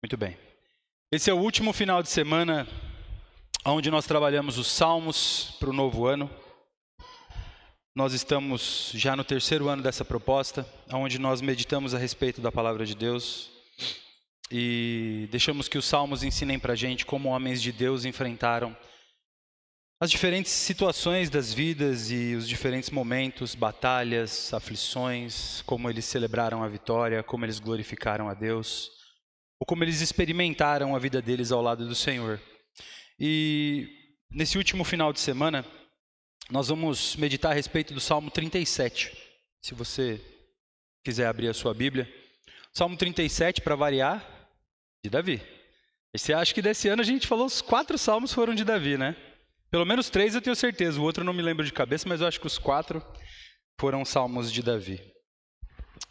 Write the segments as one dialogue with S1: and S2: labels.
S1: Muito bem. Esse é o último final de semana onde nós trabalhamos os Salmos para o novo ano. Nós estamos já no terceiro ano dessa proposta, onde nós meditamos a respeito da palavra de Deus e deixamos que os Salmos ensinem para a gente como homens de Deus enfrentaram as diferentes situações das vidas e os diferentes momentos, batalhas, aflições, como eles celebraram a vitória, como eles glorificaram a Deus, ou como eles experimentaram a vida deles ao lado do Senhor. E nesse último final de semana, nós vamos meditar a respeito do Salmo 37. Se você quiser abrir a sua Bíblia. Salmo 37, para variar, de Davi. E você acha que desse ano a gente falou os 4 salmos foram de Davi, né? Pelo menos 3 eu tenho certeza, o outro eu não me lembro de cabeça, mas eu acho que os 4 foram salmos de Davi.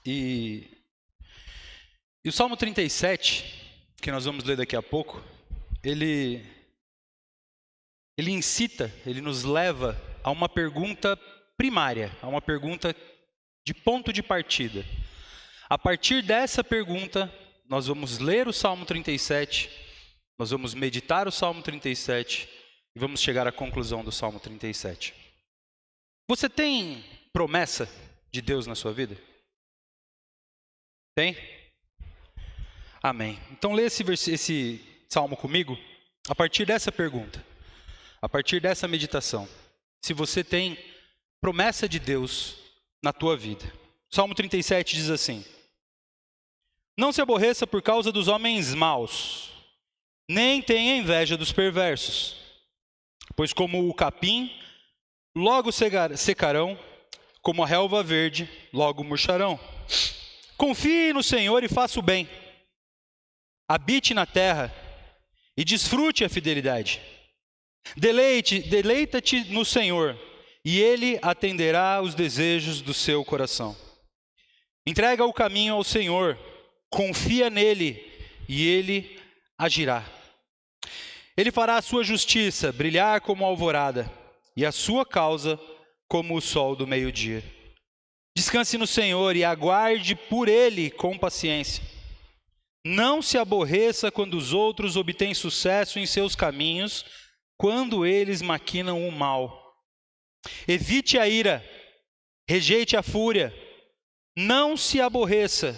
S1: E o Salmo 37, que nós vamos ler daqui a pouco, ele incita, ele nos leva a uma pergunta primária, a uma pergunta de ponto de partida. A partir dessa pergunta, nós vamos ler o Salmo 37, nós vamos meditar o Salmo 37 e vamos chegar à conclusão do Salmo 37. Você tem promessa de Deus na sua vida? Tem? Amém. Então lê esse salmo comigo a partir dessa pergunta, a partir dessa meditação. Se você tem promessa de Deus na tua vida. Salmo 37 diz assim: Não se aborreça por causa dos homens maus, nem tenha inveja dos perversos, pois como o capim, logo secarão, como a relva verde, logo murcharão. Confie no Senhor e faça o bem. Habite na terra e desfrute a fidelidade. Deleita-te no Senhor, e Ele atenderá os desejos do seu coração. Entrega o caminho ao Senhor, confia nele, e Ele agirá. Ele fará a sua justiça brilhar como a alvorada, e a sua causa como o sol do meio-dia. Descanse no Senhor e aguarde por Ele com paciência. Não se aborreça quando os outros obtêm sucesso em seus caminhos, quando eles maquinam o mal. Evite a ira, rejeite a fúria, não se aborreça,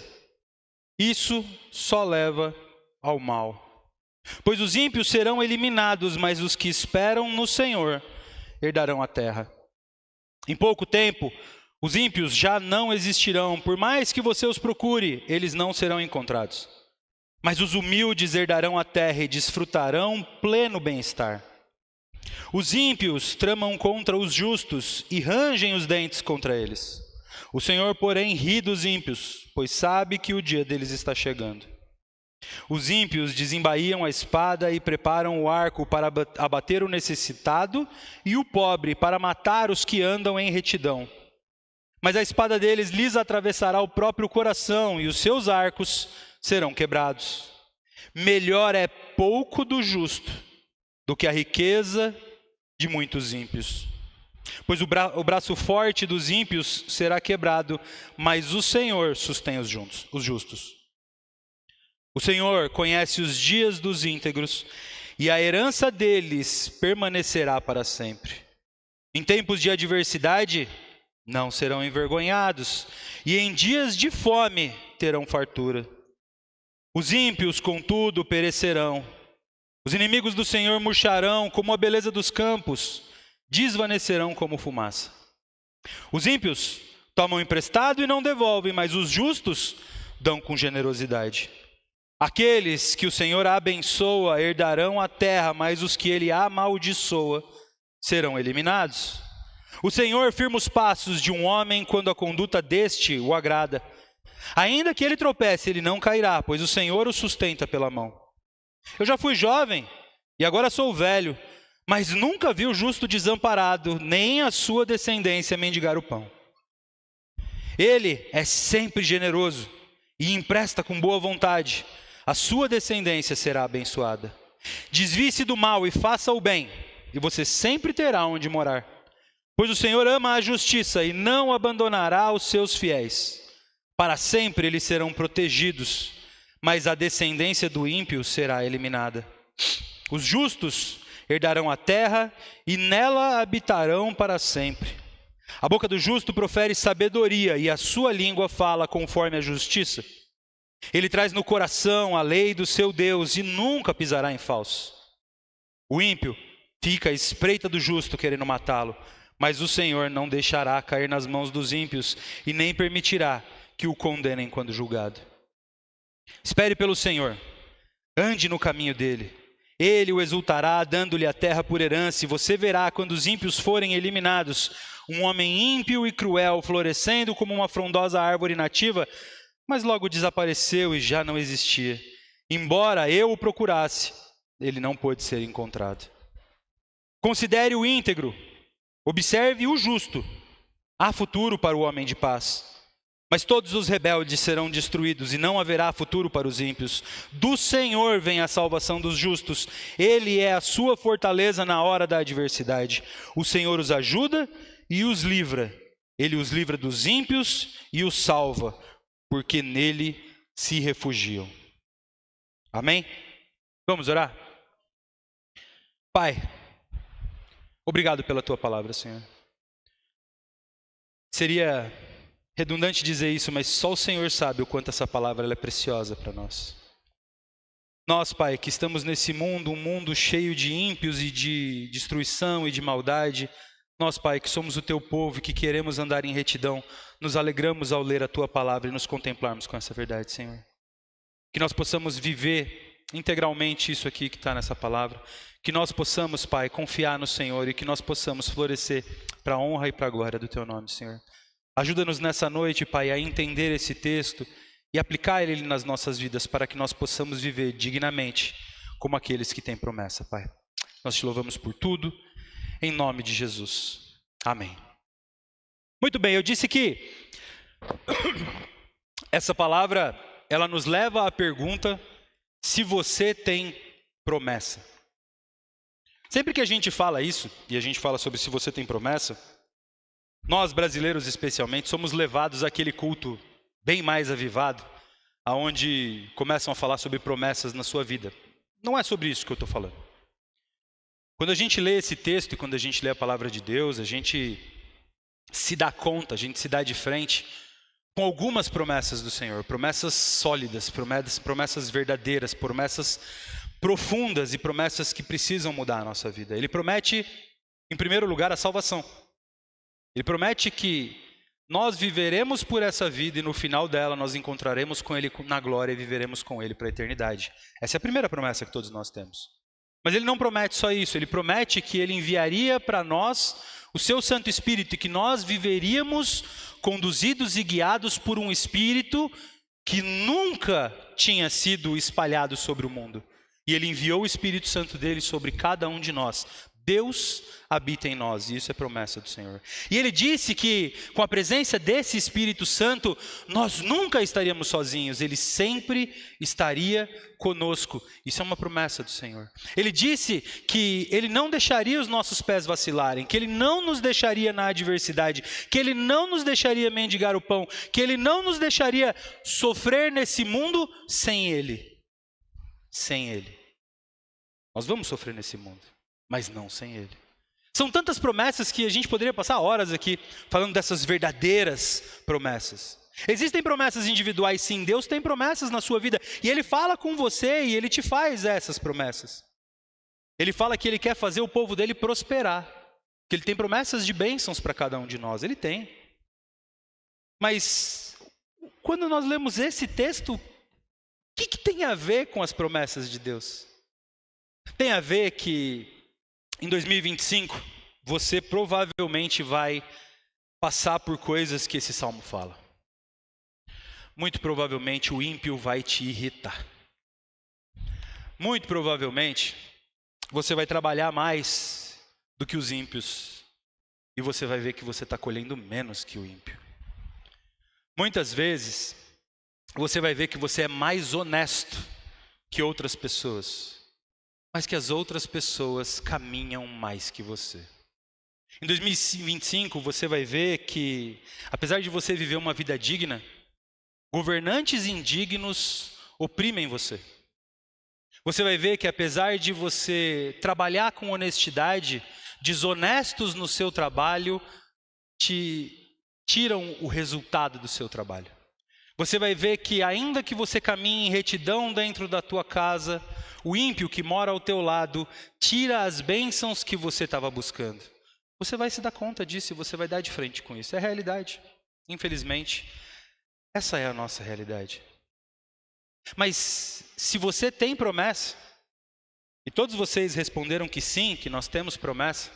S1: isso só leva ao mal. Pois os ímpios serão eliminados, mas os que esperam no Senhor herdarão a terra. Em pouco tempo, os ímpios já não existirão, por mais que você os procure, eles não serão encontrados. Mas os humildes herdarão a terra e desfrutarão pleno bem-estar. Os ímpios tramam contra os justos e rangem os dentes contra eles. O Senhor, porém, ri dos ímpios, pois sabe que o dia deles está chegando. Os ímpios desembaiam a espada e preparam o arco para abater o necessitado e o pobre, para matar os que andam em retidão. Mas a espada deles lhes atravessará o próprio coração, e os seus arcos serão quebrados. Melhor é pouco do justo do que a riqueza de muitos ímpios. Pois o braço forte dos ímpios será quebrado, mas o Senhor sustém os justos. O Senhor conhece os dias dos íntegros, e a herança deles permanecerá para sempre. Em tempos de adversidade, não serão envergonhados, e em dias de fome terão fartura. Os ímpios, contudo, perecerão. Os inimigos do Senhor murcharão como a beleza dos campos, desvanecerão como fumaça. Os ímpios tomam emprestado e não devolvem, mas os justos dão com generosidade. Aqueles que o Senhor abençoa herdarão a terra, mas os que ele amaldiçoa serão eliminados. O Senhor firma os passos de um homem quando a conduta deste o agrada. Ainda que ele tropece, ele não cairá, pois o Senhor o sustenta pela mão. Eu já fui jovem e agora sou velho, mas nunca vi o justo desamparado, nem a sua descendência mendigar o pão. Ele é sempre generoso e empresta com boa vontade. A sua descendência será abençoada. Desvie-se do mal e faça o bem, e você sempre terá onde morar. Pois o Senhor ama a justiça e não abandonará os seus fiéis. Para sempre eles serão protegidos, mas a descendência do ímpio será eliminada. Os justos herdarão a terra e nela habitarão para sempre. A boca do justo profere sabedoria e a sua língua fala conforme a justiça. Ele traz no coração a lei do seu Deus e nunca pisará em falso. O ímpio fica à espreita do justo querendo matá-lo, mas o Senhor não deixará cair nas mãos dos ímpios e nem permitirá que o condenem quando julgado. Espere pelo Senhor, ande no caminho dele. Ele o exultará, dando-lhe a terra por herança, e você verá, quando os ímpios forem eliminados, um homem ímpio e cruel, florescendo como uma frondosa árvore nativa, mas logo desapareceu e já não existia. Embora eu o procurasse, ele não pôde ser encontrado. Considere o íntegro, observe o justo. Há futuro para o homem de paz. Mas todos os rebeldes serão destruídos e não haverá futuro para os ímpios. Do Senhor vem a salvação dos justos. Ele é a sua fortaleza na hora da adversidade. O Senhor os ajuda e os livra. Ele os livra dos ímpios e os salva, porque nele se refugiam. Amém? Vamos orar? Pai, obrigado pela tua palavra, Senhor. Seria redundante dizer isso, mas só o Senhor sabe o quanto essa palavra ela é preciosa para nós. Nós, Pai, que estamos nesse mundo, um mundo cheio de ímpios e de destruição e de maldade, nós, Pai, que somos o teu povo e que queremos andar em retidão, nos alegramos ao ler a tua palavra e nos contemplarmos com essa verdade, Senhor. Que nós possamos viver integralmente isso aqui que está nessa palavra, que nós possamos, Pai, confiar no Senhor e que nós possamos florescer para a honra e para a glória do teu nome, Senhor. Ajuda-nos nessa noite, Pai, a entender esse texto e aplicar ele nas nossas vidas para que nós possamos viver dignamente como aqueles que têm promessa, Pai. Nós te louvamos por tudo, em nome de Jesus. Amém. Muito bem, eu disse que essa palavra, ela nos leva à pergunta se você tem promessa. Sempre que a gente fala isso, e a gente fala sobre se você tem promessa, nós brasileiros especialmente somos levados àquele culto bem mais avivado, aonde começam a falar sobre promessas na sua vida. Não é sobre isso que eu estou falando. Quando a gente lê esse texto e quando a gente lê a palavra de Deus, a gente se dá conta, a gente se dá de frente com algumas promessas do Senhor, promessas sólidas, promessas verdadeiras, promessas profundas e promessas que precisam mudar a nossa vida. Ele promete, em primeiro lugar, a salvação. Ele promete que nós viveremos por essa vida e no final dela nós encontraremos com Ele na glória e viveremos com Ele para a eternidade. Essa é a primeira promessa que todos nós temos. Mas Ele não promete só isso, Ele promete que Ele enviaria para nós o Seu Santo Espírito e que nós viveríamos conduzidos e guiados por um Espírito que nunca tinha sido espalhado sobre o mundo. E Ele enviou o Espírito Santo dele sobre cada um de nós. Deus habita em nós, e isso é promessa do Senhor. E Ele disse que com a presença desse Espírito Santo, nós nunca estaríamos sozinhos, Ele sempre estaria conosco. Isso é uma promessa do Senhor. Ele disse que Ele não deixaria os nossos pés vacilarem, que Ele não nos deixaria na adversidade, que Ele não nos deixaria mendigar o pão, que Ele não nos deixaria sofrer nesse mundo sem Ele. Sem Ele. Nós vamos sofrer nesse mundo, mas não sem Ele. São tantas promessas que a gente poderia passar horas aqui falando dessas verdadeiras promessas. Existem promessas individuais, sim. Deus tem promessas na sua vida e Ele fala com você e Ele te faz essas promessas. Ele fala que Ele quer fazer o povo dele prosperar, que Ele tem promessas de bênçãos para cada um de nós. Ele tem. Mas quando nós lemos esse texto, o que tem a ver com as promessas de Deus? Tem a ver que em 2025, você provavelmente vai passar por coisas que esse salmo fala. Muito provavelmente o ímpio vai te irritar. Muito provavelmente você vai trabalhar mais do que os ímpios e você vai ver que você está colhendo menos que o ímpio. Muitas vezes você vai ver que você é mais honesto que outras pessoas, mas que as outras pessoas caminham mais que você. Em 2025, você vai ver que, apesar de você viver uma vida digna, governantes indignos oprimem você. Você vai ver que apesar de você trabalhar com honestidade, desonestos no seu trabalho te tiram o resultado do seu trabalho. Você vai ver que ainda que você caminhe em retidão dentro da tua casa, o ímpio que mora ao teu lado tira as bênçãos que você estava buscando. Você vai se dar conta disso e você vai dar de frente com isso. É a realidade. Infelizmente, essa é a nossa realidade. Mas se você tem promessa, e todos vocês responderam que sim, que nós temos promessa,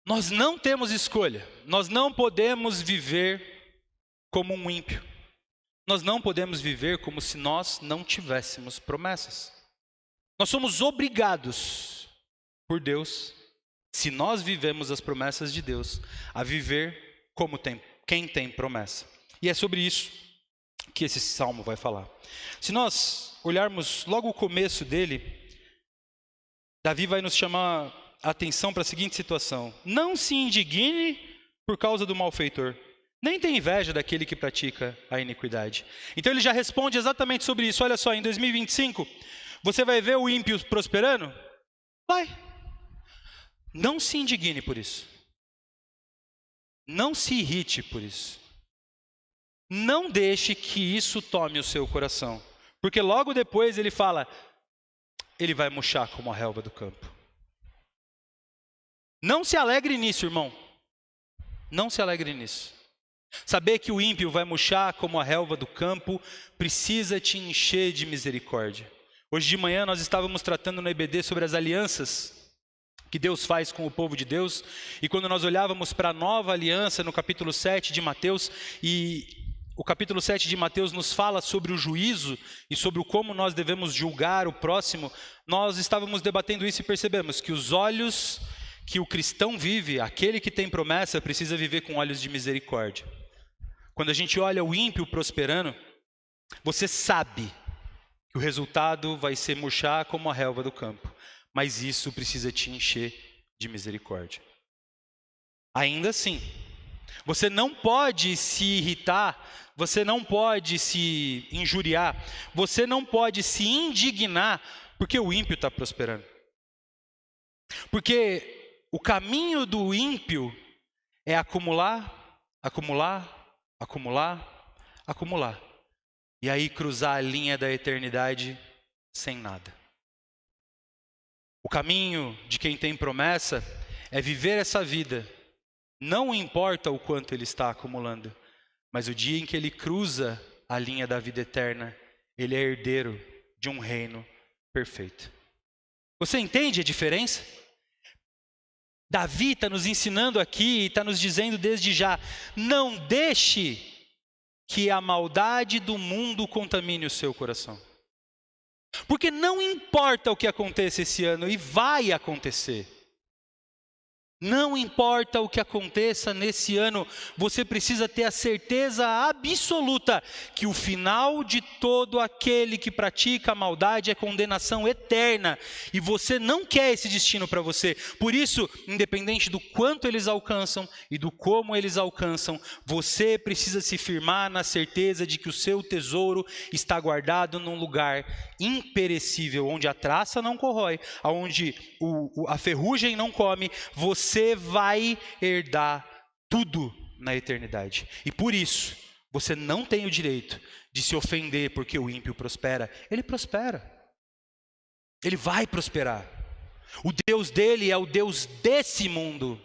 S1: nós não temos escolha. Nós não podemos viver como um ímpio. Nós não podemos viver como se nós não tivéssemos promessas. Nós somos obrigados por Deus, se nós vivemos as promessas de Deus, a viver como quem tem promessa. E é sobre isso que esse salmo vai falar. Se nós olharmos logo o começo dele, Davi vai nos chamar a atenção para a seguinte situação: não se indigne por causa do malfeitor, nem tenha inveja daquele que pratica a iniquidade. Então ele já responde exatamente sobre isso. Olha só, em 2025, você vai ver o ímpio prosperando? Vai. Não se indigne por isso. Não se irrite por isso. Não deixe que isso tome o seu coração. Porque logo depois ele fala, ele vai murchar como a relva do campo. Não se alegre nisso, irmão. Não se alegre nisso. Saber que o ímpio vai murchar como a relva do campo precisa te encher de misericórdia. Hoje de manhã nós estávamos tratando no EBD sobre as alianças que Deus faz com o povo de Deus. E quando nós olhávamos para a nova aliança no capítulo 7 de Mateus, e o capítulo 7 de Mateus nos fala sobre o juízo e sobre como nós devemos julgar o próximo, nós estávamos debatendo isso e percebemos que os olhos que o cristão vive, aquele que tem promessa, precisa viver com olhos de misericórdia. Quando a gente olha o ímpio prosperando, você sabe que o resultado vai ser murchar como a relva do campo, mas isso precisa te encher de misericórdia. Ainda assim, você não pode se irritar, você não pode se injuriar, você não pode se indignar porque o ímpio está prosperando. Porque o caminho do ímpio é acumular, acumular, acumular, acumular. E aí cruzar a linha da eternidade sem nada. O caminho de quem tem promessa é viver essa vida. Não importa o quanto ele está acumulando, mas o dia em que ele cruza a linha da vida eterna, ele é herdeiro de um reino perfeito. Você entende a diferença? Davi está nos ensinando aqui e está nos dizendo desde já, não deixe que a maldade do mundo contamine o seu coração. Porque não importa o que aconteça esse ano, e vai acontecer. Não importa o que aconteça nesse ano, você precisa ter a certeza absoluta que o final de todo aquele que pratica a maldade é condenação eterna. E você não quer esse destino para você. Por isso, independente do quanto eles alcançam e do como eles alcançam, você precisa se firmar na certeza de que o seu tesouro está guardado num lugar imperecível, onde a traça não corrói, onde a ferrugem não come. Você vai herdar tudo na eternidade. E por isso, você não tem o direito de se ofender porque o ímpio prospera. Ele prospera. Ele vai prosperar. O Deus dele é o Deus desse mundo.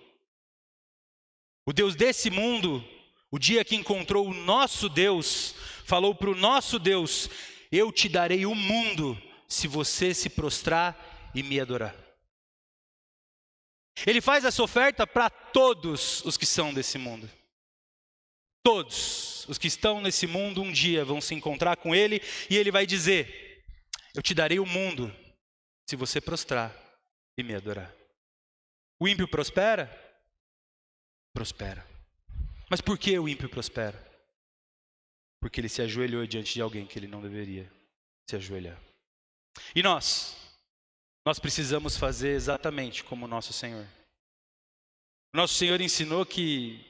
S1: O Deus desse mundo, o dia que encontrou o nosso Deus, falou para o nosso Deus, eu te darei o mundo se você se prostrar e me adorar. Ele faz essa oferta para todos os que são desse mundo. Todos os que estão nesse mundo um dia vão se encontrar com ele e ele vai dizer, eu te darei o mundo se você prostrar e me adorar. O ímpio prospera? Prospera. Mas por que o ímpio prospera? Porque ele se ajoelhou diante de alguém que ele não deveria se ajoelhar. E nós precisamos fazer exatamente como o nosso Senhor. O nosso Senhor ensinou que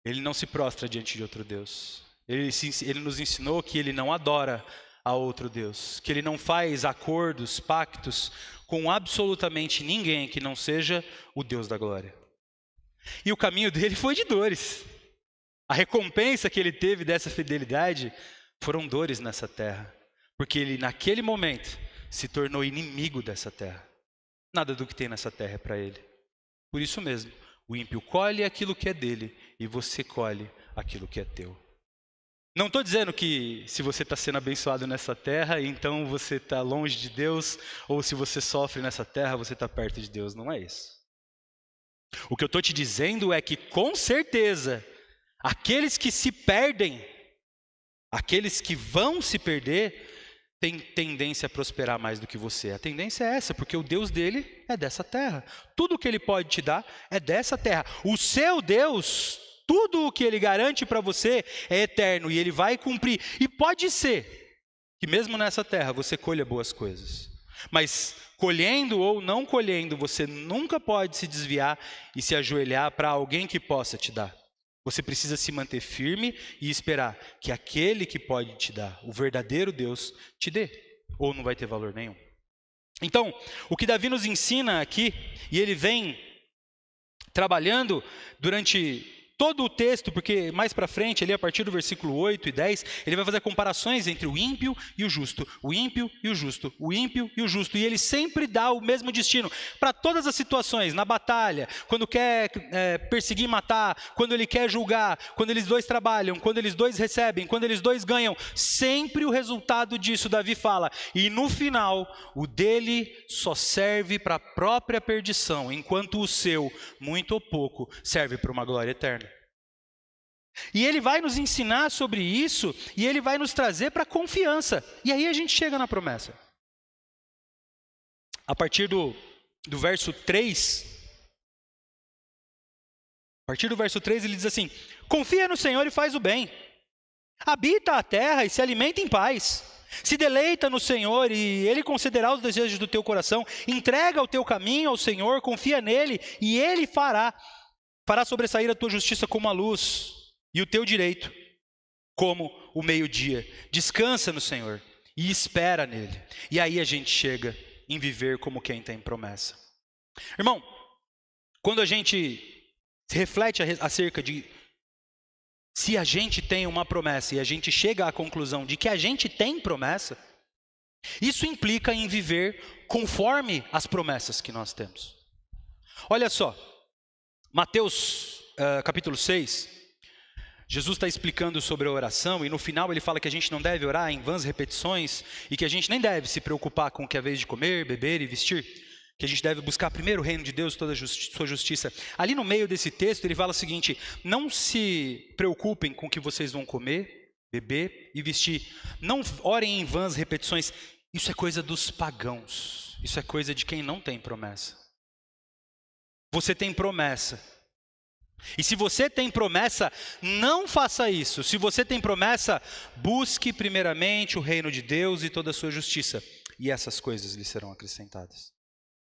S1: Ele não se prostra diante de outro Deus. Ele nos ensinou que ele não adora a outro Deus, que ele não faz acordos, pactos com absolutamente ninguém que não seja o Deus da glória. E o caminho dele foi de dores. A recompensa que ele teve dessa fidelidade foram dores nessa terra, porque ele naquele momento se tornou inimigo dessa terra. Nada do que tem nessa terra é para ele. Por isso mesmo, o ímpio colhe aquilo que é dele e você colhe aquilo que é teu. Não estou dizendo que se você está sendo abençoado nessa terra, então você está longe de Deus, ou se você sofre nessa terra, você está perto de Deus. Não é isso. O que eu estou te dizendo é que, com certeza, aqueles que se perdem, aqueles que vão se perder, têm tendência a prosperar mais do que você. A tendência é essa, porque o Deus dele é dessa terra. Tudo o que ele pode te dar é dessa terra. O seu Deus, tudo o que ele garante para você é eterno e ele vai cumprir. E pode ser que mesmo nessa terra você colha boas coisas. Mas colhendo ou não colhendo, você nunca pode se desviar e se ajoelhar para alguém que possa te dar. Você precisa se manter firme e esperar que aquele que pode te dar, o verdadeiro Deus, te dê, ou não vai ter valor nenhum. Então, o que Davi nos ensina aqui, e ele vem trabalhando durante todo o texto, porque mais para frente, ali a partir do versículo 8 e 10, ele vai fazer comparações entre o ímpio e o justo, o ímpio e o justo, o ímpio e o justo, e ele sempre dá o mesmo destino para todas as situações, na batalha, quando quer perseguir e matar, quando ele quer julgar, quando eles dois trabalham, quando eles dois recebem, quando eles dois ganham, sempre o resultado disso, Davi fala, e no final, o dele só serve para a própria perdição, enquanto o seu, muito ou pouco, serve para uma glória eterna. E ele vai nos ensinar sobre isso, e ele vai nos trazer para a confiança. E aí a gente chega na promessa. A partir do verso 3, ele diz assim: confia no Senhor e faz o bem. Habita a terra e se alimenta em paz. Se deleita no Senhor e Ele concederá os desejos do teu coração. Entrega o teu caminho ao Senhor, confia nele e Ele fará sobressair a tua justiça como a luz e o teu direito como o meio-dia. Descansa no Senhor e espera nele. E aí a gente chega em viver como quem tem promessa. Irmão, quando a gente reflete acerca de se a gente tem uma promessa e a gente chega à conclusão de que a gente tem promessa, isso implica em viver conforme as promessas que nós temos. Olha só, Mateus capítulo 6, Jesus está explicando sobre a oração e no final ele fala que a gente não deve orar em vãs repetições e que a gente nem deve se preocupar com o que é vez de comer, beber e vestir, que a gente deve buscar primeiro o reino de Deus, toda a sua justiça. Ali no meio desse texto ele fala o seguinte: não se preocupem com o que vocês vão comer, beber e vestir. Não orem em vãs repetições. Isso é coisa dos pagãos. Isso é coisa de quem não tem promessa. Você tem promessa. E se você tem promessa, não faça isso. Se você tem promessa, busque primeiramente o reino de Deus e toda a sua justiça. E essas coisas lhe serão acrescentadas.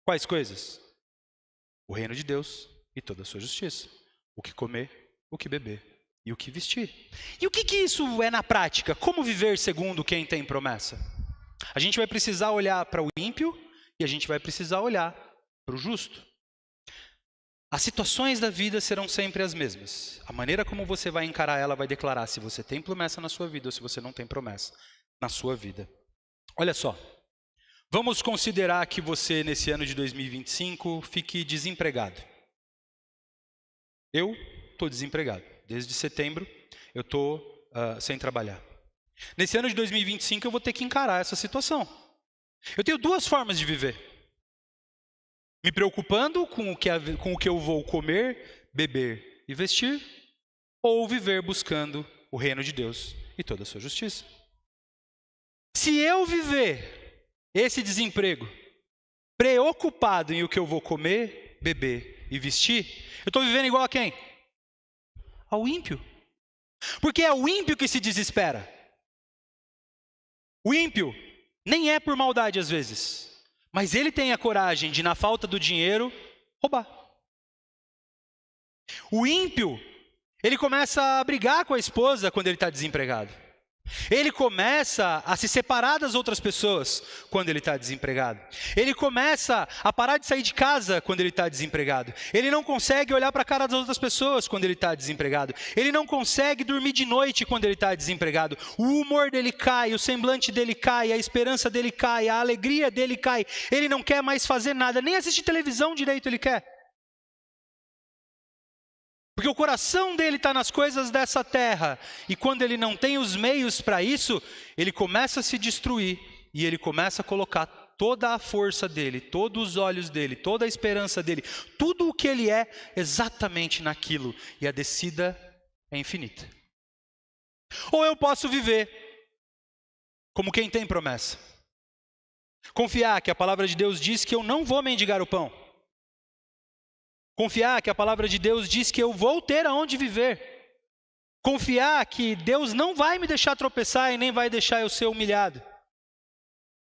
S1: Quais coisas? O reino de Deus e toda a sua justiça. O que comer, o que beber e o que vestir. E o que isso é na prática? Como viver segundo quem tem promessa? A gente vai precisar olhar para o ímpio e a gente vai precisar olhar para o justo. As situações da vida serão sempre as mesmas. A maneira como você vai encarar ela vai declarar se você tem promessa na sua vida ou se você não tem promessa na sua vida. Olha só, vamos considerar que você nesse ano de 2025 fique desempregado. Eu estou desempregado. Desde setembro eu estou sem trabalhar. Nesse ano de 2025 eu vou ter que encarar essa situação. Eu tenho duas formas de viver. Me preocupando com o que eu vou comer, beber e vestir, ou viver buscando o reino de Deus e toda a sua justiça. Se eu viver esse desemprego preocupado em o que eu vou comer, beber e vestir, eu estou vivendo igual a quem? Ao ímpio. Porque é o ímpio que se desespera. O ímpio nem é por maldade às vezes. Mas ele tem a coragem de, na falta do dinheiro, roubar. O ímpio, Ele começa a brigar com a esposa quando ele está desempregado. Ele começa a se separar das outras pessoas quando ele está desempregado. Ele começa a parar de sair de casa quando ele está desempregado. Ele não consegue olhar para a cara das outras pessoas quando ele está desempregado. Ele não consegue dormir de noite quando ele está desempregado. O humor dele cai, o semblante dele cai, a esperança dele cai, a alegria dele cai. Ele não quer mais fazer nada, nem assistir televisão direito ele quer. Porque o coração dele está nas coisas dessa terra, e quando ele não tem os meios para isso, ele começa a se destruir, e ele começa a colocar toda a força dele, todos os olhos dele, toda a esperança dele, tudo o que ele é, exatamente naquilo, e a descida é infinita. Ou eu posso viver como quem tem promessa, confiar que a palavra de Deus diz que eu não vou mendigar o pão, confiar que a palavra de Deus diz que eu vou ter aonde viver. Confiar que Deus não vai me deixar tropeçar e nem vai deixar eu ser humilhado.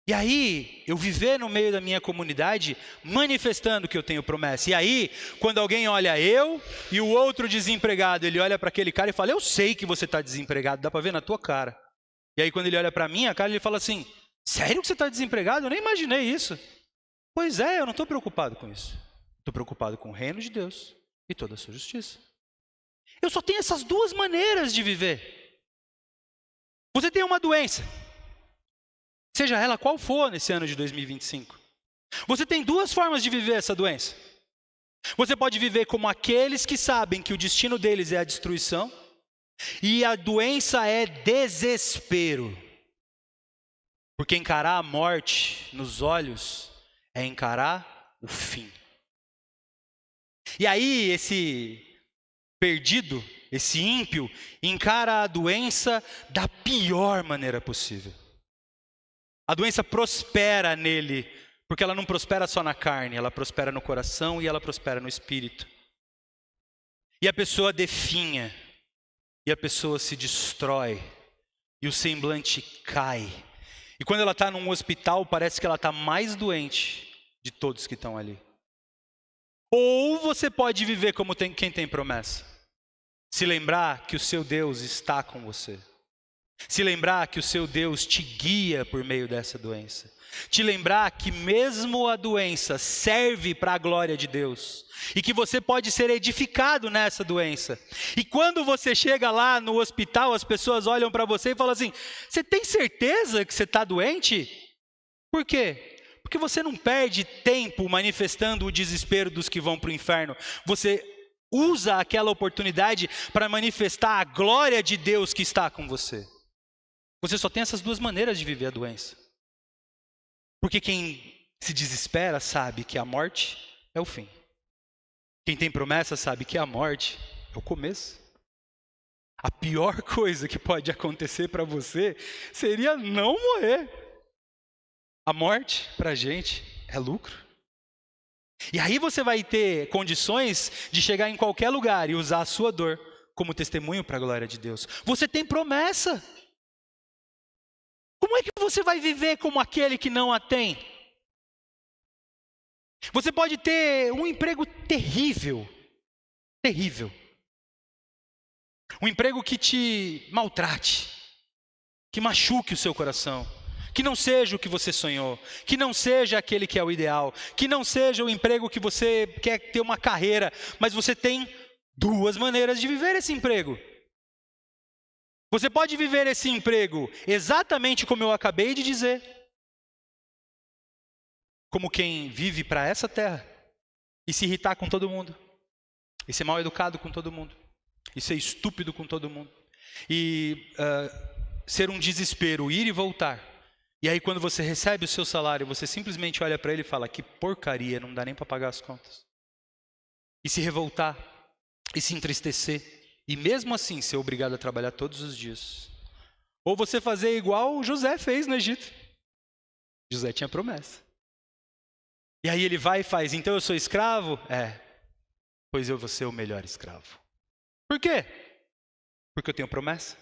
S1: E aí, eu viver no meio da minha comunidade, manifestando que eu tenho promessa. E aí, quando alguém olha eu e o outro desempregado, ele olha para aquele cara e fala, eu sei que você está desempregado, dá para ver na tua cara. E aí, quando ele olha para minha cara, ele fala assim, sério que você está desempregado? Eu nem imaginei isso. Pois é, eu não estou preocupado com isso. Estou preocupado com o reino de Deus e toda a sua justiça. Eu só tenho essas duas maneiras de viver. Você tem uma doença, seja ela qual for nesse ano de 2025. Você tem duas formas de viver essa doença. Você pode viver como aqueles que sabem que o destino deles é a destruição, e a doença é desespero. Porque encarar a morte nos olhos é encarar o fim. E aí esse perdido, esse ímpio, encara a doença da pior maneira possível. A doença prospera nele, porque ela não prospera só na carne, ela prospera no coração e ela prospera no espírito. E a pessoa definha, e a pessoa se destrói, e o semblante cai. E quando ela está num hospital, parece que ela está mais doente de todos que estão ali. Ou você pode viver como quem tem promessa. Se lembrar que o seu Deus está com você. Se lembrar que o seu Deus te guia por meio dessa doença. Te lembrar que mesmo a doença serve para a glória de Deus. E que você pode ser edificado nessa doença. E quando você chega lá no hospital, as pessoas olham para você e falam assim, você tem certeza que você está doente? Por quê? Porque você não perde tempo manifestando o desespero dos que vão para o inferno. Você usa aquela oportunidade para manifestar a glória de Deus que está com você. Você só tem essas duas maneiras de viver a doença. Porque quem se desespera sabe que a morte é o fim. Quem tem promessa sabe que a morte é o começo. A pior coisa que pode acontecer para você seria não morrer. A morte, para a gente, é lucro. E aí você vai ter condições de chegar em qualquer lugar e usar a sua dor como testemunho para a glória de Deus. Você tem promessa. Como é que você vai viver como aquele que não a tem? Você pode ter um emprego terrível, terrível. Um emprego que te maltrate, que machuque o seu coração. Que não seja o que você sonhou, que não seja aquele que é o ideal, que não seja o emprego que você quer ter uma carreira, mas você tem duas maneiras de viver esse emprego. Você pode viver esse emprego exatamente como eu acabei de dizer, como quem vive para essa terra e se irritar com todo mundo, e ser mal educado com todo mundo, e ser estúpido com todo mundo, e ser um desespero, ir e voltar. E aí quando você recebe o seu salário, você simplesmente olha para ele e fala, que porcaria, não dá nem para pagar as contas. E se revoltar, e se entristecer, e mesmo assim ser obrigado a trabalhar todos os dias. Ou você fazer igual José fez no Egito. José tinha promessa. E aí ele vai e faz, então eu sou escravo? Pois eu vou ser o melhor escravo. Por quê? Porque eu tenho promessa.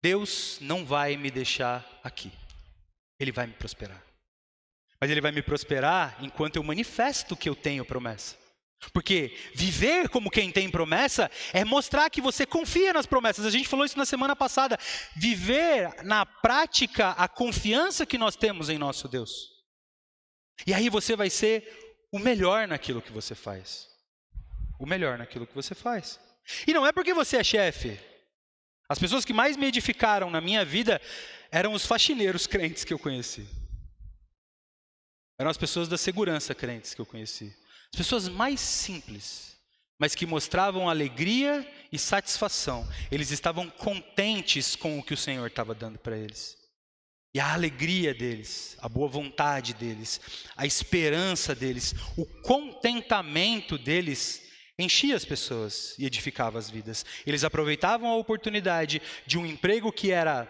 S1: Deus não vai me deixar aqui. Ele vai me prosperar. Mas Ele vai me prosperar enquanto eu manifesto que eu tenho promessa. Porque viver como quem tem promessa é mostrar que você confia nas promessas. A gente falou isso na semana passada. Viver na prática a confiança que nós temos em nosso Deus. E aí você vai ser o melhor naquilo que você faz. O melhor naquilo que você faz. E não é porque você é chefe. As pessoas que mais me edificaram na minha vida eram os faxineiros crentes que eu conheci. Eram as pessoas da segurança crentes que eu conheci. As pessoas mais simples, mas que mostravam alegria e satisfação. Eles estavam contentes com o que o Senhor estava dando para eles. E a alegria deles, a boa vontade deles, a esperança deles, o contentamento deles enchia as pessoas e edificava as vidas. Eles aproveitavam a oportunidade de um emprego que era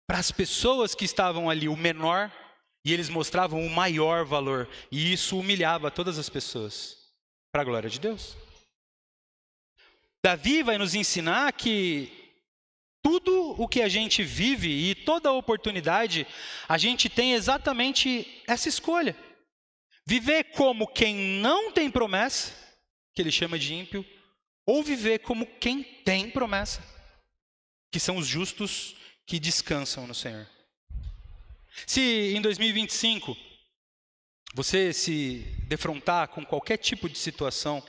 S1: para as pessoas que estavam ali o menor, e eles mostravam o maior valor. E isso humilhava todas as pessoas, para a glória de Deus. Davi vai nos ensinar que tudo o que a gente vive e toda oportunidade, a gente tem exatamente essa escolha. Viver como quem não tem promessa, que ele chama de ímpio, ou viver como quem tem promessa, que são os justos que descansam no Senhor. Se em 2025 você se defrontar com qualquer tipo de situação,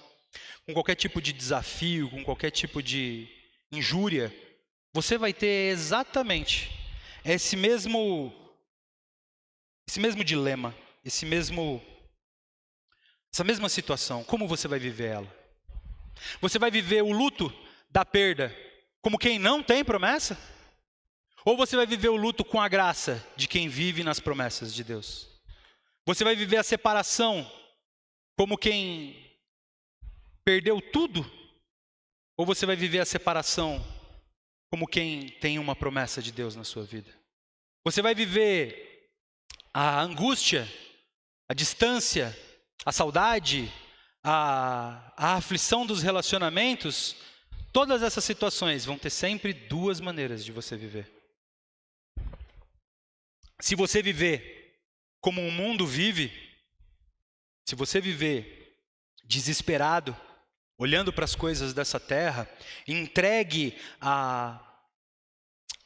S1: com qualquer tipo de desafio, com qualquer tipo de injúria, você vai ter exatamente essa mesma dilema, essa mesma situação. Como você vai viver ela? Você vai viver o luto da perda como quem não tem promessa? Ou você vai viver o luto com a graça de quem vive nas promessas de Deus? Você vai viver a separação como quem perdeu tudo? Ou você vai viver a separação como quem tem uma promessa de Deus na sua vida? Você vai viver a angústia, a distância, a saudade, a aflição dos relacionamentos? Todas essas situações vão ter sempre duas maneiras de você viver. Se você viver como o mundo vive, se você viver desesperado, olhando para as coisas dessa terra, entregue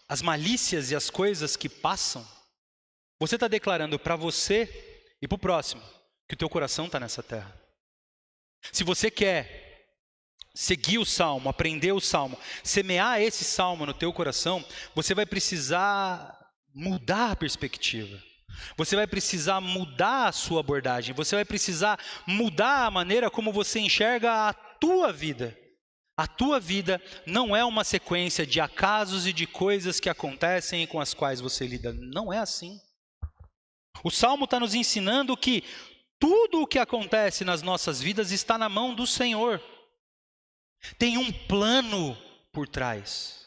S1: às malícias e às coisas que passam, você está declarando para você e para o próximo que o teu coração está nessa terra. Se você quer seguir o Salmo, aprender o Salmo, semear esse Salmo no teu coração, você vai precisar mudar a perspectiva. Você vai precisar mudar a sua abordagem. Você vai precisar mudar a maneira como você enxerga a tua vida. A tua vida não é uma sequência de acasos e de coisas que acontecem e com as quais você lida. Não é assim. O Salmo está nos ensinando que tudo o que acontece nas nossas vidas está na mão do Senhor. Tem um plano por trás.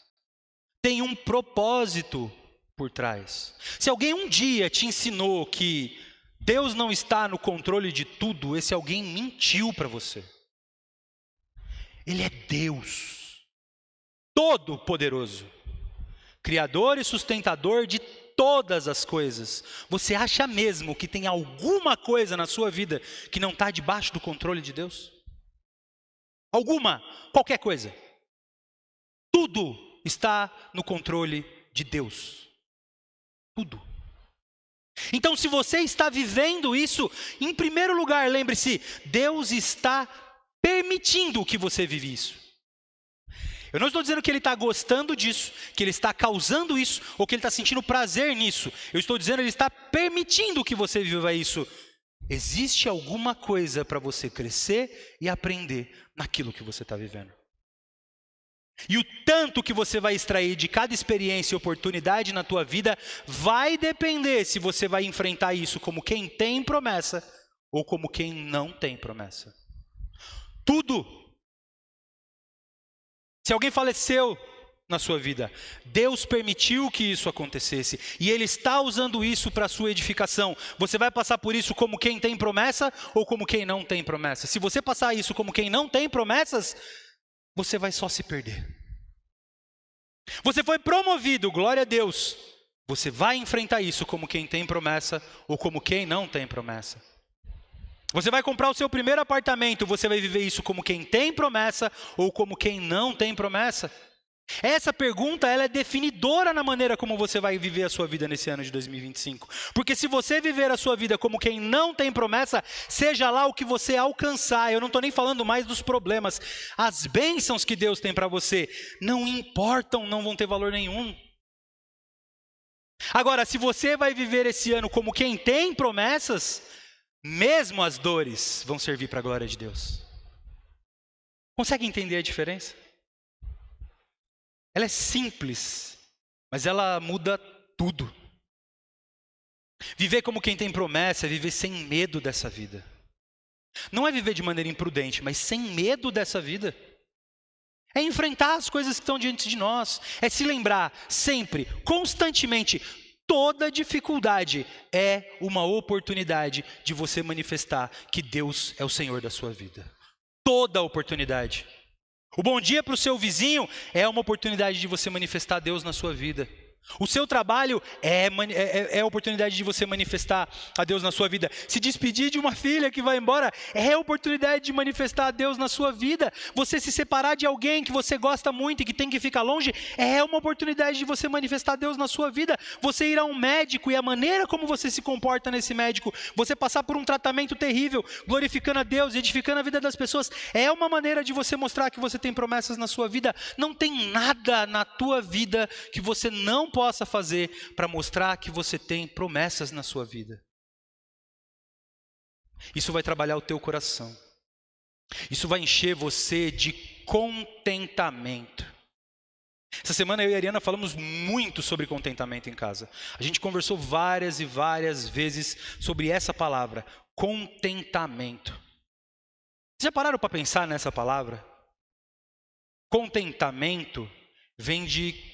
S1: Tem um propósito por trás. Se alguém um dia te ensinou que Deus não está no controle de tudo, esse alguém mentiu para você. Ele é Deus, todo-poderoso, criador e sustentador de todas as coisas. Você acha mesmo que tem alguma coisa na sua vida que não está debaixo do controle de Deus? Alguma, qualquer coisa. Tudo está no controle de Deus. Tudo. Então, se você está vivendo isso, em primeiro lugar, lembre-se, Deus está permitindo que você vive isso. Eu não estou dizendo que Ele está gostando disso, que Ele está causando isso, ou que Ele está sentindo prazer nisso. Eu estou dizendo que Ele está permitindo que você viva isso. Existe alguma coisa para você crescer e aprender naquilo que você está vivendo. E o tanto que você vai extrair de cada experiência e oportunidade na tua vida vai depender se você vai enfrentar isso como quem tem promessa ou como quem não tem promessa. Tudo. Se alguém faleceu na sua vida, Deus permitiu que isso acontecesse e Ele está usando isso para a sua edificação. Você vai passar por isso como quem tem promessa ou como quem não tem promessa? Se você passar isso como quem não tem promessas, você vai só se perder. Você foi promovido, glória a Deus. Você vai enfrentar isso como quem tem promessa ou como quem não tem promessa. Você vai comprar o seu primeiro apartamento, você vai viver isso como quem tem promessa ou como quem não tem promessa? Essa pergunta, ela é definidora na maneira como você vai viver a sua vida nesse ano de 2025. Porque se você viver a sua vida como quem não tem promessa, seja lá o que você alcançar, eu não estou nem falando mais dos problemas, as bênçãos que Deus tem para você não importam, não vão ter valor nenhum. Agora, se você vai viver esse ano como quem tem promessas, mesmo as dores vão servir para a glória de Deus. Consegue entender a diferença? Ela é simples, mas ela muda tudo. Viver como quem tem promessa é viver sem medo dessa vida. Não é viver de maneira imprudente, mas sem medo dessa vida. É enfrentar as coisas que estão diante de nós. É se lembrar sempre, constantemente, toda dificuldade é uma oportunidade de você manifestar que Deus é o Senhor da sua vida. Toda oportunidade. O bom dia para o seu vizinho é uma oportunidade de você manifestar Deus na sua vida. O seu trabalho é a oportunidade de você manifestar a Deus na sua vida. Se despedir de uma filha que vai embora é a oportunidade de manifestar a Deus na sua vida. Você se separar de alguém que você gosta muito e que tem que ficar longe é uma oportunidade de você manifestar Deus na sua vida. Você ir a um médico e a maneira como você se comporta nesse médico, você passar por um tratamento terrível, glorificando a Deus, edificando a vida das pessoas, é uma maneira de você mostrar que você tem promessas na sua vida. Não tem nada na tua vida que você não possa fazer para mostrar que você tem promessas na sua vida. Isso vai trabalhar o teu coração. Isso vai encher você de contentamento. Essa semana eu e a Ariana falamos muito sobre contentamento em casa. A gente conversou várias e várias vezes sobre essa palavra, contentamento. Vocês já pararam para pensar nessa palavra? Contentamento vem de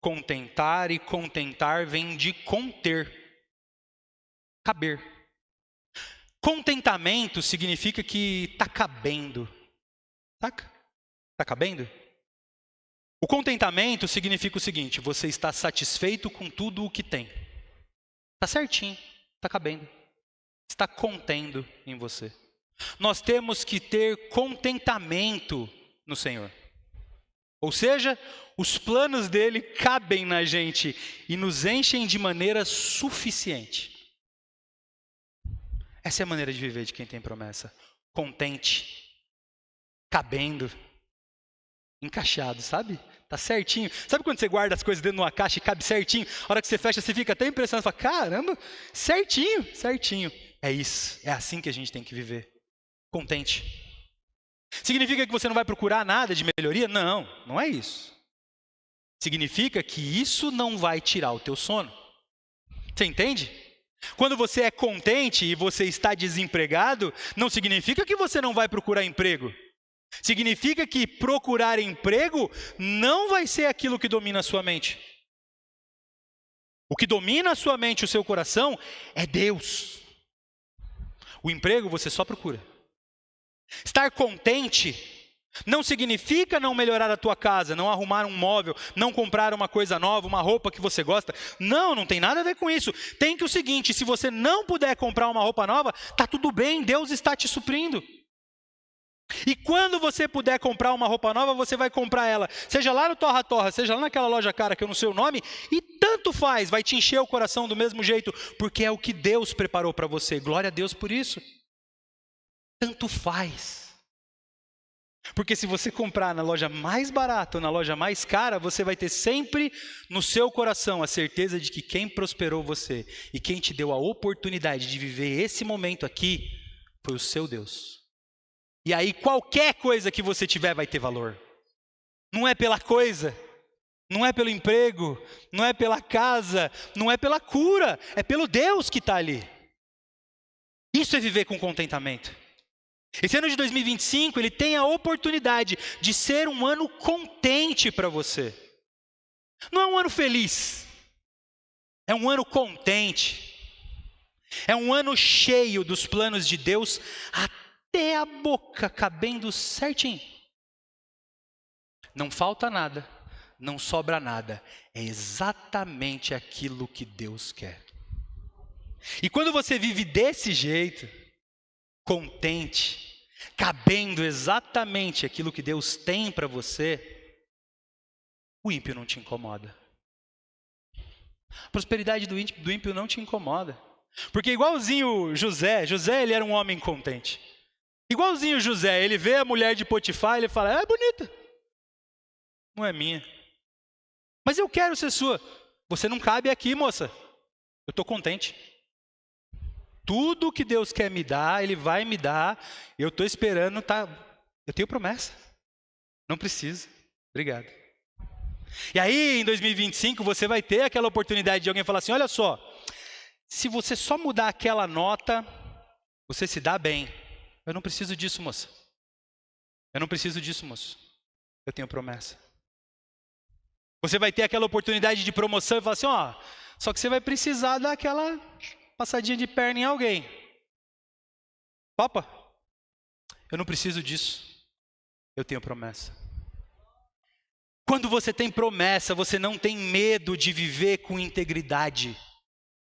S1: contentar, e contentar vem de conter, caber. Contentamento significa que está cabendo, saca? Está cabendo? O contentamento significa o seguinte: você está satisfeito com tudo o que tem. Está certinho, está cabendo, está contendo em você. Nós temos que ter contentamento no Senhor. Ou seja, os planos dele cabem na gente e nos enchem de maneira suficiente. Essa é a maneira de viver de quem tem promessa. Contente, cabendo, encaixado, sabe? Tá certinho. Sabe quando você guarda as coisas dentro de uma caixa e cabe certinho? A hora que você fecha, você fica até impressionado. Fala, caramba, certinho, certinho. É isso, é assim que a gente tem que viver. Contente. Significa que você não vai procurar nada de melhoria? Não, não é isso. Significa que isso não vai tirar o teu sono. Você entende? Quando você é contente e você está desempregado, não significa que você não vai procurar emprego. Significa que procurar emprego não vai ser aquilo que domina a sua mente. O que domina a sua mente e o seu coração é Deus. O emprego você só procura. Estar contente não significa não melhorar a tua casa, não arrumar um móvel, não comprar uma coisa nova, uma roupa que você gosta. Não, não tem nada a ver com isso. Tem que o seguinte, se você não puder comprar uma roupa nova, tá tudo bem, Deus está te suprindo. E quando você puder comprar uma roupa nova, você vai comprar ela, seja lá no Torra Torra, seja lá naquela loja cara que eu não sei o nome, e tanto faz, vai te encher o coração do mesmo jeito, porque é o que Deus preparou para você. Glória a Deus por isso. Tanto faz. Porque se você comprar na loja mais barata ou na loja mais cara, você vai ter sempre no seu coração a certeza de que quem prosperou você e quem te deu a oportunidade de viver esse momento aqui foi o seu Deus. E aí qualquer coisa que você tiver vai ter valor. Não é pela coisa, não é pelo emprego, não é pela casa, não é pela cura, é pelo Deus que está ali. Isso é viver com contentamento. Esse ano de 2025, ele tem a oportunidade de ser um ano contente para você. Não é um ano feliz, é um ano contente. É um ano cheio dos planos de Deus, até a boca cabendo certinho. Não falta nada, não sobra nada. É exatamente aquilo que Deus quer. E quando você vive desse jeito, contente, cabendo exatamente aquilo que Deus tem para você, o ímpio não te incomoda. A prosperidade do ímpio não te incomoda. Porque igualzinho José ele era um homem contente. Igualzinho José, ele vê a mulher de Potifar e ele fala, é bonita, não é minha. Mas eu quero ser sua. Você não cabe aqui, moça. Eu estou contente. Tudo que Deus quer me dar, Ele vai me dar. Eu estou esperando, tá? Eu tenho promessa. Não precisa. Obrigado. E aí, em 2025, você vai ter aquela oportunidade de alguém falar assim, olha só, se você só mudar aquela nota, você se dá bem. Eu não preciso disso, moça. Eu não preciso disso, moço. Eu tenho promessa. Você vai ter aquela oportunidade de promoção e falar assim, ó, só que você vai precisar dar aquela passadinha de perna em alguém. Papa, eu não preciso disso. Eu tenho promessa. Quando você tem promessa, você não tem medo de viver com integridade.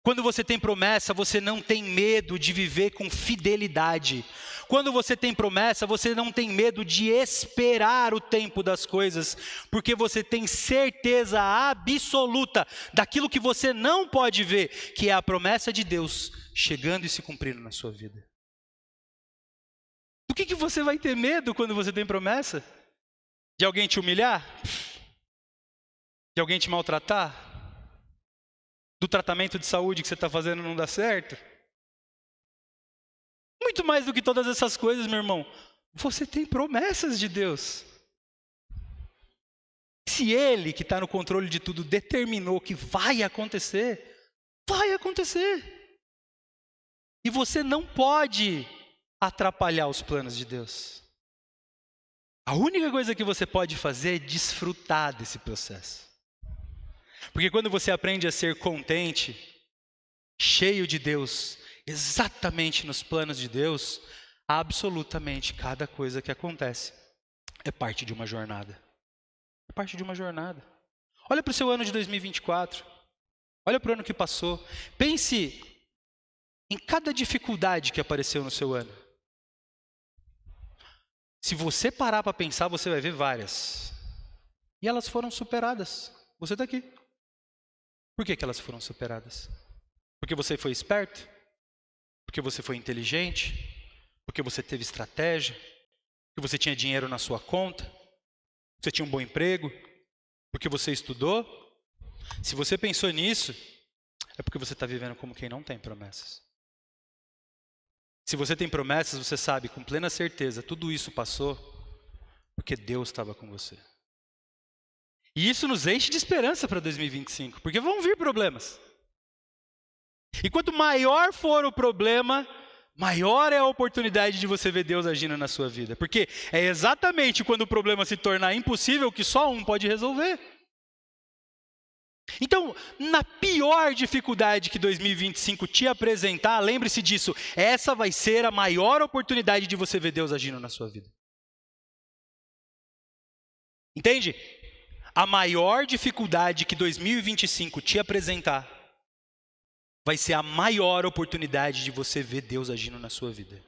S1: Quando você tem promessa, você não tem medo de viver com fidelidade. Quando você tem promessa, você não tem medo de esperar o tempo das coisas, porque você tem certeza absoluta daquilo que você não pode ver, que é a promessa de Deus chegando e se cumprindo na sua vida. Do que você vai ter medo quando você tem promessa? De alguém te humilhar? De alguém te maltratar? Do tratamento de saúde que você está fazendo não dá certo? Muito mais do que todas essas coisas, meu irmão, você tem promessas de Deus. Se Ele, que está no controle de tudo, determinou que vai acontecer, vai acontecer. E você não pode atrapalhar os planos de Deus. A única coisa que você pode fazer é desfrutar desse processo. Porque quando você aprende a ser contente, cheio de Deus, exatamente nos planos de Deus, absolutamente cada coisa que acontece é parte de uma jornada. É parte de uma jornada. Olha para o seu ano de 2024. Olha para o ano que passou. Pense em cada dificuldade que apareceu no seu ano. Se você parar para pensar, você vai ver várias. E elas foram superadas. Você está aqui. Por que elas foram superadas? Porque você foi esperto? Porque você foi inteligente? Porque você teve estratégia? Porque você tinha dinheiro na sua conta? Você tinha um bom emprego? Porque você estudou? Se você pensou nisso, é porque você está vivendo como quem não tem promessas. Se você tem promessas, você sabe com plena certeza, tudo isso passou porque Deus estava com você. E isso nos enche de esperança para 2025, porque vão vir problemas. E quanto maior for o problema, maior é a oportunidade de você ver Deus agindo na sua vida. Porque é exatamente quando o problema se tornar impossível que só um pode resolver. Então, na pior dificuldade que 2025 te apresentar, lembre-se disso, essa vai ser a maior oportunidade de você ver Deus agindo na sua vida. Entende? A maior dificuldade que 2025 te apresentar vai ser a maior oportunidade de você ver Deus agindo na sua vida.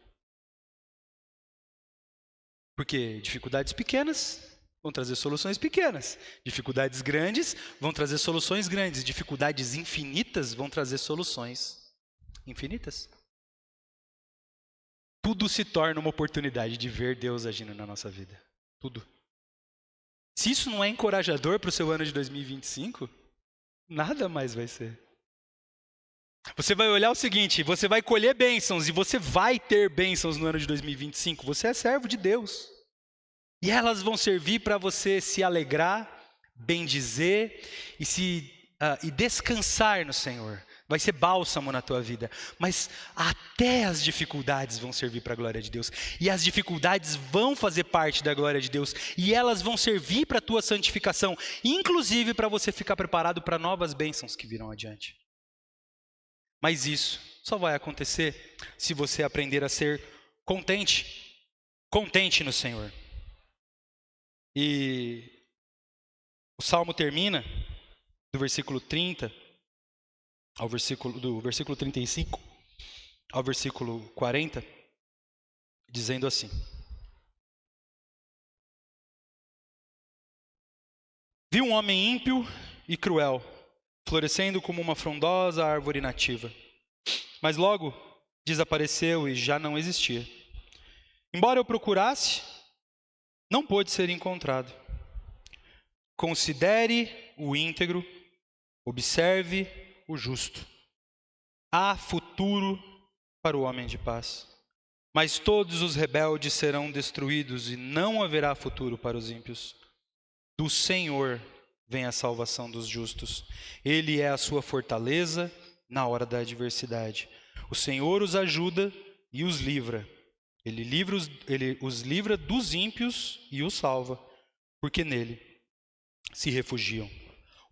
S1: Porque dificuldades pequenas vão trazer soluções pequenas. Dificuldades grandes vão trazer soluções grandes. Dificuldades infinitas vão trazer soluções infinitas. Tudo se torna uma oportunidade de ver Deus agindo na nossa vida. Tudo. Se isso não é encorajador para o seu ano de 2025, nada mais vai ser. Você vai olhar o seguinte, você vai colher bênçãos e você vai ter bênçãos no ano de 2025. Você é servo de Deus. E elas vão servir para você se alegrar, bendizer e descansar no Senhor. Vai ser bálsamo na tua vida. Mas até as dificuldades vão servir para a glória de Deus. E as dificuldades vão fazer parte da glória de Deus. E elas vão servir para a tua santificação. Inclusive para você ficar preparado para novas bênçãos que virão adiante. Mas isso só vai acontecer se você aprender a ser contente. Contente no Senhor. E o Salmo termina do versículo 30 do versículo 35 ao versículo 40, dizendo assim: Vi um homem ímpio e cruel, florescendo como uma frondosa árvore nativa. Mas logo desapareceu e já não existia. Embora eu procurasse, não pôde ser encontrado. Considere o íntegro, observe o justo. Há futuro para o homem de paz. Mas todos os rebeldes serão destruídos e não haverá futuro para os ímpios. Do Senhor vem a salvação dos justos. Ele é a sua fortaleza na hora da adversidade. O Senhor os ajuda e os livra. Ele os livra dos ímpios e os salva, porque nele se refugiam.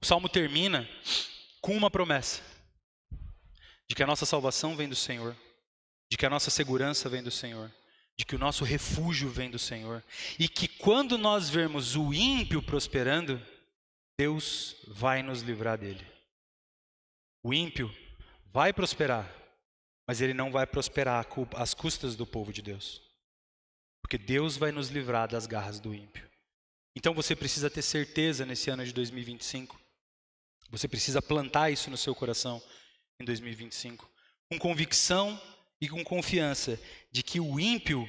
S1: O Salmo termina com uma promessa: de que a nossa salvação vem do Senhor, de que a nossa segurança vem do Senhor, de que o nosso refúgio vem do Senhor, e que quando nós vermos o ímpio prosperando, Deus vai nos livrar dele. O ímpio vai prosperar, mas ele não vai prosperar às custas do povo de Deus, porque Deus vai nos livrar das garras do ímpio. Então você precisa ter certeza nesse ano de 2025, você precisa plantar isso no seu coração em 2025, com convicção e com confiança de que o ímpio,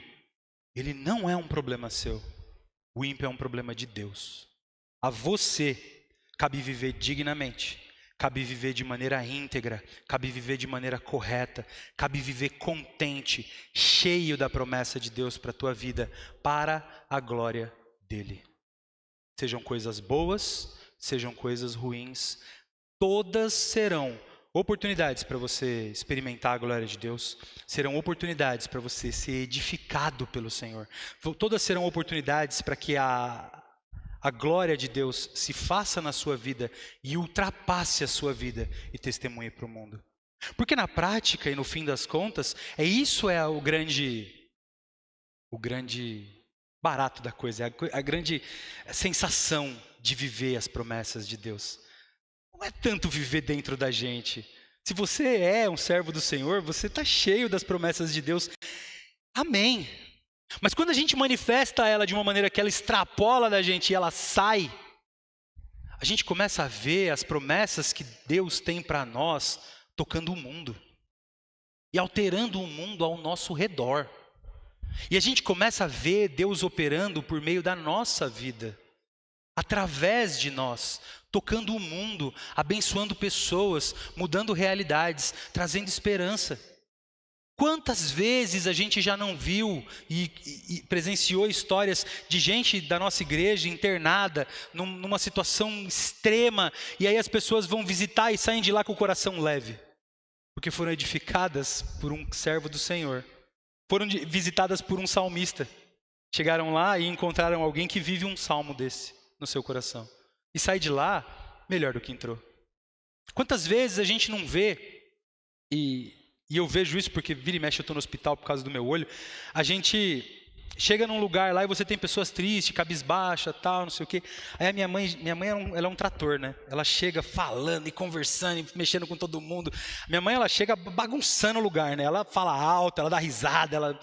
S1: ele não é um problema seu, o ímpio é um problema de Deus. A você cabe viver dignamente, cabe viver de maneira íntegra, cabe viver de maneira correta, cabe viver contente, cheio da promessa de Deus para a tua vida, para a glória dele. Sejam coisas boas, sejam coisas ruins, todas serão oportunidades para você experimentar a glória de Deus, serão oportunidades para você ser edificado pelo Senhor, todas serão oportunidades para que a glória de Deus se faça na sua vida e ultrapasse a sua vida e testemunhe para o mundo. Porque na prática e no fim das contas, isso é o grande barato da coisa, a grande sensação de viver as promessas de Deus. Não é tanto viver dentro da gente. Se você é um servo do Senhor, você está cheio das promessas de Deus. Amém. Mas quando a gente manifesta ela de uma maneira que ela extrapola da gente e ela sai, a gente começa a ver as promessas que Deus tem para nós tocando o mundo e alterando o mundo ao nosso redor. E a gente começa a ver Deus operando por meio da nossa vida, através de nós, tocando o mundo, abençoando pessoas, mudando realidades, trazendo esperança. Quantas vezes a gente já não viu e presenciou histórias de gente da nossa igreja internada numa situação extrema, e aí as pessoas vão visitar e saem de lá com o coração leve, porque foram edificadas por um servo do Senhor, foram visitadas por um salmista, chegaram lá e encontraram alguém que vive um salmo desse no seu coração, e sai de lá melhor do que entrou. Quantas vezes a gente não vê, e eu vejo isso porque vira e mexe eu estou no hospital por causa do meu olho, a gente chega num lugar lá e você tem pessoas tristes, cabisbaixa, tal, não sei o quê. Aí a minha mãe ela é um trator, né? Ela chega falando e conversando e mexendo com todo mundo. Minha mãe, ela chega bagunçando o lugar, né? Ela fala alto, ela dá risada,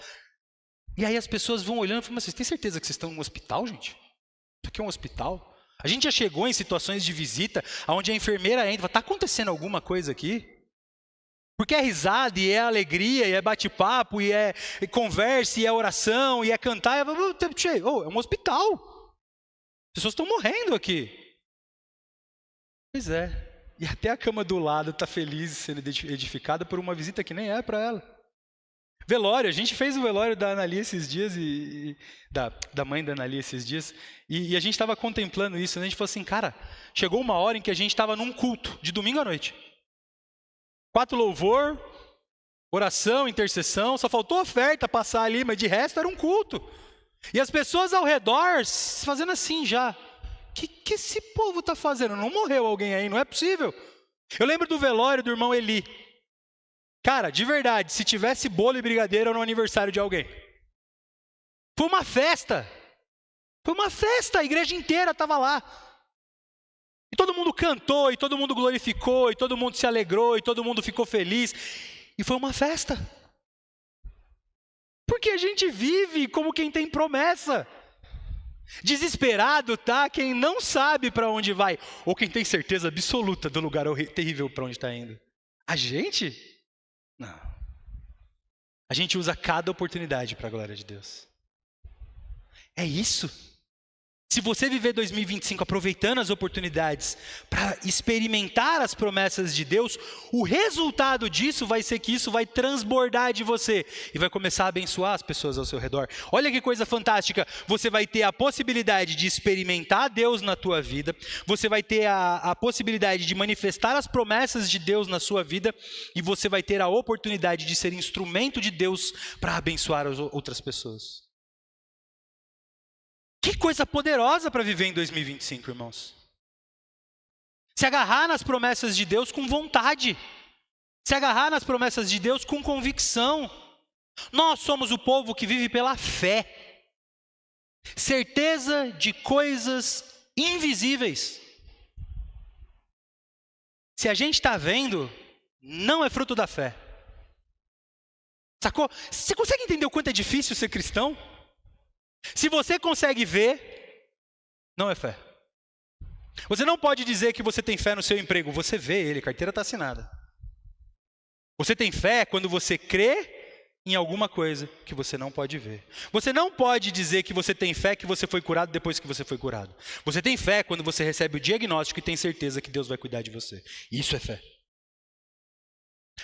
S1: E aí as pessoas vão olhando e falam: mas vocês têm certeza que vocês estão em um hospital, gente? Isso aqui é um hospital? A gente já chegou em situações de visita onde a enfermeira entra e fala: está acontecendo alguma coisa aqui? Porque é risada, e é alegria, e é bate-papo, e é conversa, e é oração, e é cantar. É um hospital. As pessoas estão morrendo aqui. Pois é. E até a cama do lado está feliz sendo edificada por uma visita que nem é para ela. Velório, a gente fez o velório da Analia esses dias, da mãe da Analia esses dias, e a gente estava contemplando isso, né? A gente falou assim: cara, chegou uma hora em que a gente estava num culto, de domingo à noite. 4 louvor, oração, intercessão, só faltou oferta passar ali, mas de resto era um culto. E as pessoas ao redor fazendo assim já: o que esse povo está fazendo? Não morreu alguém aí, não é possível. Eu lembro do velório do irmão Eli. Cara, de verdade, se tivesse bolo e brigadeiro era no aniversário de alguém. Foi uma festa. Foi uma festa, a igreja inteira estava lá. E todo mundo cantou, e todo mundo glorificou, e todo mundo se alegrou, e todo mundo ficou feliz. E foi uma festa. Porque a gente vive como quem tem promessa. Desesperado tá quem não sabe para onde vai, ou quem tem certeza absoluta do lugar terrível para onde está indo. A gente? Não. A gente usa cada oportunidade para a glória de Deus. É isso. Se você viver 2025 aproveitando as oportunidades para experimentar as promessas de Deus, o resultado disso vai ser que isso vai transbordar de você e vai começar a abençoar as pessoas ao seu redor. Olha que coisa fantástica, você vai ter a possibilidade de experimentar Deus na tua vida, você vai ter a possibilidade de manifestar as promessas de Deus na sua vida e você vai ter a oportunidade de ser instrumento de Deus para abençoar as outras pessoas. Que coisa poderosa para viver em 2025, irmãos. Se agarrar nas promessas de Deus com vontade. Se agarrar nas promessas de Deus com convicção. Nós somos o povo que vive pela fé. Certeza de coisas invisíveis. Se a gente está vendo, não é fruto da fé. Sacou? Você consegue entender o quanto é difícil ser cristão? Se você consegue ver, não é fé. Você não pode dizer que você tem fé no seu emprego. Você vê ele, a carteira está assinada. Você tem fé quando você crê em alguma coisa que você não pode ver. Você não pode dizer que você tem fé que você foi curado depois que você foi curado. Você tem fé quando você recebe o diagnóstico e tem certeza que Deus vai cuidar de você. Isso é fé.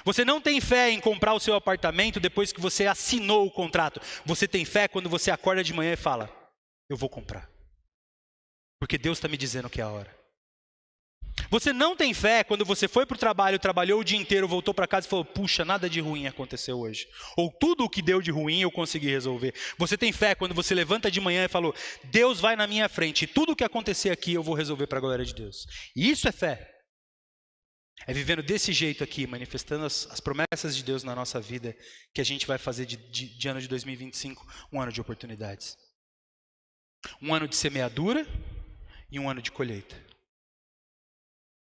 S1: Você não tem fé em comprar o seu apartamento depois que você assinou o contrato. Você tem fé quando você acorda de manhã e fala, eu vou comprar. Porque Deus está me dizendo que é a hora. Você não tem fé quando você foi para o trabalho, trabalhou o dia inteiro, voltou para casa e falou, puxa, nada de ruim aconteceu hoje. Ou tudo o que deu de ruim eu consegui resolver. Você tem fé quando você levanta de manhã e falou, Deus vai na minha frente, e tudo o que acontecer aqui eu vou resolver para a glória de Deus. E isso é fé. É vivendo desse jeito aqui, manifestando as promessas de Deus na nossa vida, que a gente vai fazer de ano de 2025 um ano de oportunidades. Um ano de semeadura e um ano de colheita.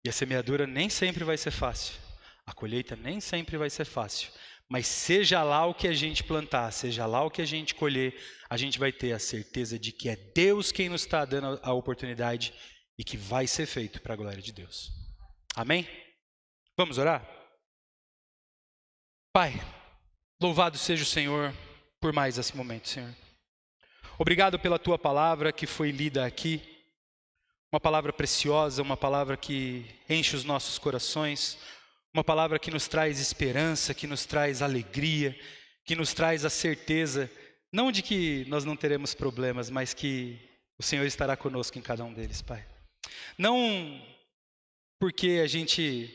S1: E a semeadura nem sempre vai ser fácil. A colheita nem sempre vai ser fácil. Mas seja lá o que a gente plantar, seja lá o que a gente colher, a gente vai ter a certeza de que é Deus quem nos está dando a oportunidade e que vai ser feito para a glória de Deus. Amém? Vamos orar? Pai, louvado seja o Senhor por mais esse momento, Senhor. Obrigado pela Tua palavra que foi lida aqui. Uma palavra preciosa, uma palavra que enche os nossos corações. Uma palavra que nos traz esperança, que nos traz alegria, que nos traz a certeza, não de que nós não teremos problemas, mas que o Senhor estará conosco em cada um deles, Pai. Não porque a gente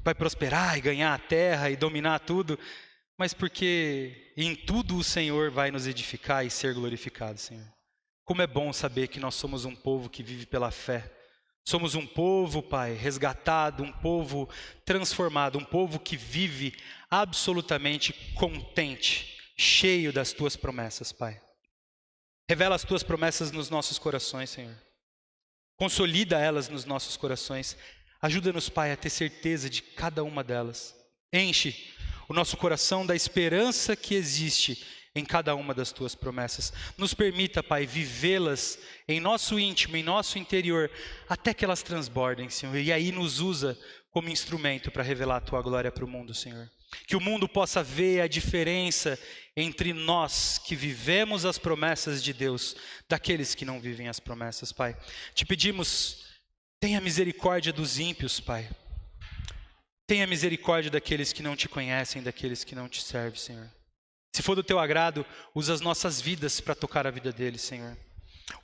S1: vai prosperar e ganhar a terra e dominar tudo, mas porque em tudo o Senhor vai nos edificar e ser glorificado, Senhor. Como é bom saber que nós somos um povo que vive pela fé. Somos um povo, Pai, resgatado, um povo transformado, um povo que vive absolutamente contente, cheio das Tuas promessas, Pai. Revela as Tuas promessas nos nossos corações, Senhor. Consolida elas nos nossos corações. Ajuda-nos, Pai, a ter certeza de cada uma delas. Enche o nosso coração da esperança que existe em cada uma das Tuas promessas. Nos permita, Pai, vivê-las em nosso íntimo, em nosso interior, até que elas transbordem, Senhor. E aí nos usa como instrumento para revelar a Tua glória para o mundo, Senhor. Que o mundo possa ver a diferença entre nós que vivemos as promessas de Deus, daqueles que não vivem as promessas, Pai. Te pedimos, tenha misericórdia dos ímpios, Pai. Tenha misericórdia daqueles que não Te conhecem, daqueles que não Te servem, Senhor. Se for do Teu agrado, usa as nossas vidas para tocar a vida deles, Senhor.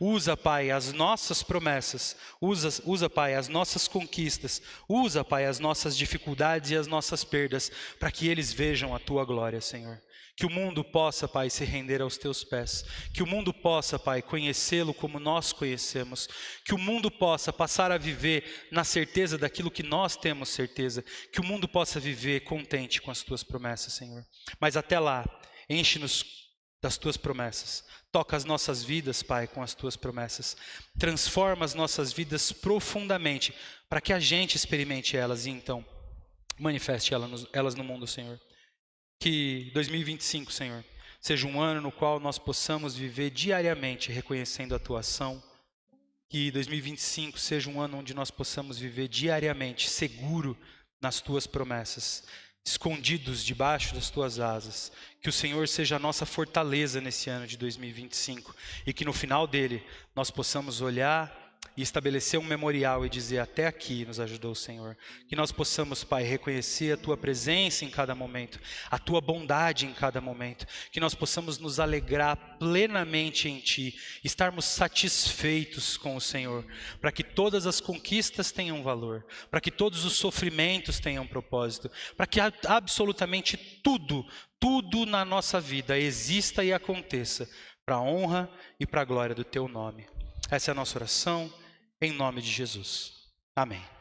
S1: Usa, Pai, as nossas promessas, usa, Pai, as nossas conquistas, usa, Pai, as nossas dificuldades e as nossas perdas, para que eles vejam a Tua glória, Senhor. Que o mundo possa, Pai, se render aos Teus pés. Que o mundo possa, Pai, conhecê-lo como nós conhecemos. Que o mundo possa passar a viver na certeza daquilo que nós temos certeza. Que o mundo possa viver contente com as Tuas promessas, Senhor. Mas até lá, enche-nos das Tuas promessas. Toca as nossas vidas, Pai, com as Tuas promessas. Transforma as nossas vidas profundamente, para que a gente experimente elas e então manifeste elas no mundo, Senhor. Que 2025, Senhor, seja um ano no qual nós possamos viver diariamente reconhecendo a tua ação. Que 2025 seja um ano onde nós possamos viver diariamente seguro nas tuas promessas, escondidos debaixo das tuas asas. Que o Senhor seja a nossa fortaleza nesse ano de 2025 e que no final dele nós possamos olhar e estabelecer um memorial e dizer: até aqui nos ajudou o Senhor. Que nós possamos, Pai, reconhecer a tua presença em cada momento, a tua bondade em cada momento. Que nós possamos nos alegrar plenamente em ti, estarmos satisfeitos com o Senhor, para que todas as conquistas tenham valor, para que todos os sofrimentos tenham propósito, para que absolutamente tudo na nossa vida exista e aconteça para a honra e para a glória do teu nome. Essa é a nossa oração, em nome de Jesus. Amém.